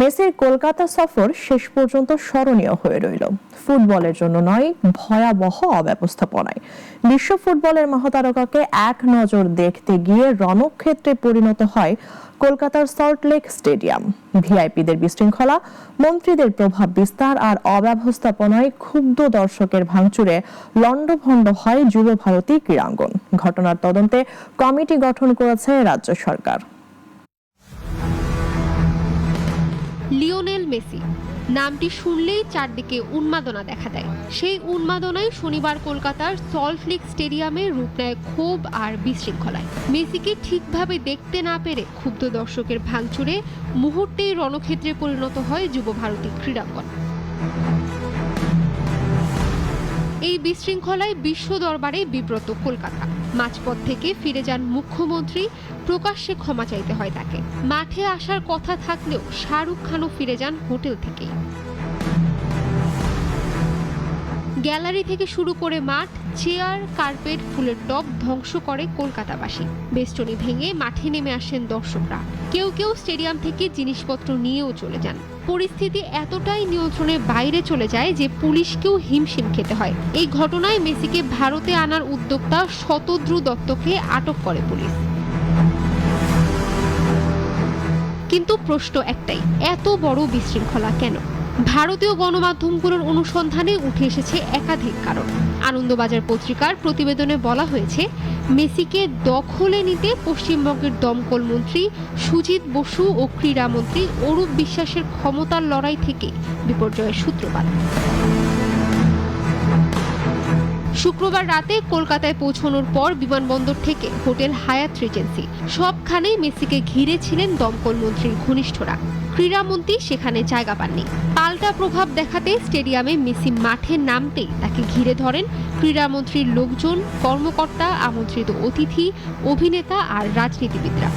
মেসির কলকাতা সফর শেষ পর্যন্ত স্মরণীয় হয়ে রইল। ফুটবলের জন্য নয়, ভয়াবহ অব্যবস্থাপনায়। বিশ্ব ফুটবলের মহাতারকাকে এক নজর দেখতে গিয়ে রণক্ষেত্রে পরিণত হয় কলকাতার সল্টলেক স্টেডিয়াম। ভিআইপিদের বিশৃঙ্খলা, মন্ত্রীদের প্রভাব বিস্তার আর অব্যবস্থাপনায় ক্ষুব্ধ দর্শকের ভাঙচুরে লণ্ডভণ্ড হয় যুব ভারতী ক্রীড়াঙ্গন। ঘটনার তদন্তে কমিটি গঠন করেছে রাজ্য সরকার। লিওনেল মেসি নামটি শুনলেই চারদিকে উন্মাদনা দেখা দেয়। সেই উন্মাদনায় শনিবার কলকাতার সল্টলেক স্টেডিয়ামে রূপ নেয় ক্ষোভ আর বিশৃঙ্খলায়। মেসিকে ঠিকভাবে দেখতে না পেরে ক্ষুব্ধ দর্শকের ভাঙচুরে মুহূর্তেই রণক্ষেত্রে পরিণত হয় যুব ভারতী ক্রীড়াঙ্গন। এই বিশৃঙ্খলায় বিশ্ব দরবারে বিব্রত কলকাতা। মাঝপথ থেকে ফিরে যান মুখ্যমন্ত্রী, প্রকাশ্যে ক্ষমা চাইতে হয় তাকে। মাঠে আসার কথা থাকলেও শাহরুখ খানও ফিরে যান হোটেল থেকেই। গ্যালারি থেকে শুরু করে মাঠ, চেয়ার, কার্পেট, ফুলের টব ধ্বংস করে কলকাতাবাসী। বেষ্টনী ভেঙে মাঠে নেমে আসেন দর্শকরা। কেউ কেউ স্টেডিয়াম থেকে জিনিসপত্র নিয়েও চলে যান। পরিস্থিতি এতটাই নিয়ন্ত্রণের বাইরে চলে যায় যে পুলিশকেও হিমশিম খেতে হয়। এই ঘটনায় মেসিকে ভারতে আনার উদ্যোক্তা শতদ্রু দত্তকে আটক করে পুলিশ। কিন্তু প্রশ্ন একটাই, এত বড় বিশৃঙ্খলা কেন? ভারতীয় গণমাধ্যমগুলোর অনুসন্ধানে উঠে এসেছে একাধিক কারণ। আনন্দবাজার পত্রিকার প্রতিবেদনে বলা হয়েছে, মেসিকে দখলে নিতে পশ্চিমবঙ্গের দমকল মন্ত্রী সুজিত বসু ও ক্রীড়ামন্ত্রী অরূপ বিশ্বাসের ক্ষমতার লড়াই থেকে বিপর্যয়ের সূত্রপাত। শুক্রবার রাতে কলকাতায় পৌঁছানোর পর বিমানবন্দর থেকে হোটেল হায়াত রিজেন্সি সবখানেই মেসিকে ঘিরে ছিলেন দমকল মন্ত্রীর ঘনিষ্ঠরা। ক্রীড়ামন্ত্রী সেখানে জায়গা পাননি। পাল্টা প্রভাব দেখাতে স্টেডিয়ামে মেসি মাঠে নামতেই তাকে ঘিরে ধরেন ক্রীড়ামন্ত্রীর লোকজন, কর্মকর্তা, আমন্ত্রিত অতিথি, অভিনেতা আর রাজনীতিবিদরা।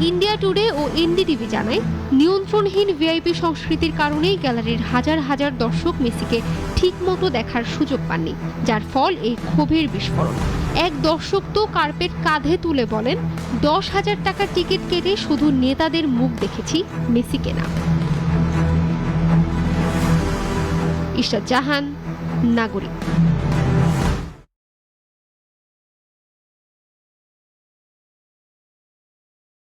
ইন্ডিয়া টুডে ও এনডিটিভি জানায়, নিয়ন্ত্রণহীন ভিআইপি সংস্কৃতির কারণেই গ্যালারির হাজার হাজার দর্শক মেসিকে ঠিকমতো দেখার সুযোগ পাননি, যার ফল এই ক্ষোভের বিস্ফোরণ। এক দর্শক তো কার্পেট কাঁধে তুলে বলেন, 10,000 টাকার টিকিট কেটে শুধু নেতাদের মুখ দেখেছি, মেসিকে না। ইশরাত জাহান, নাগরিক।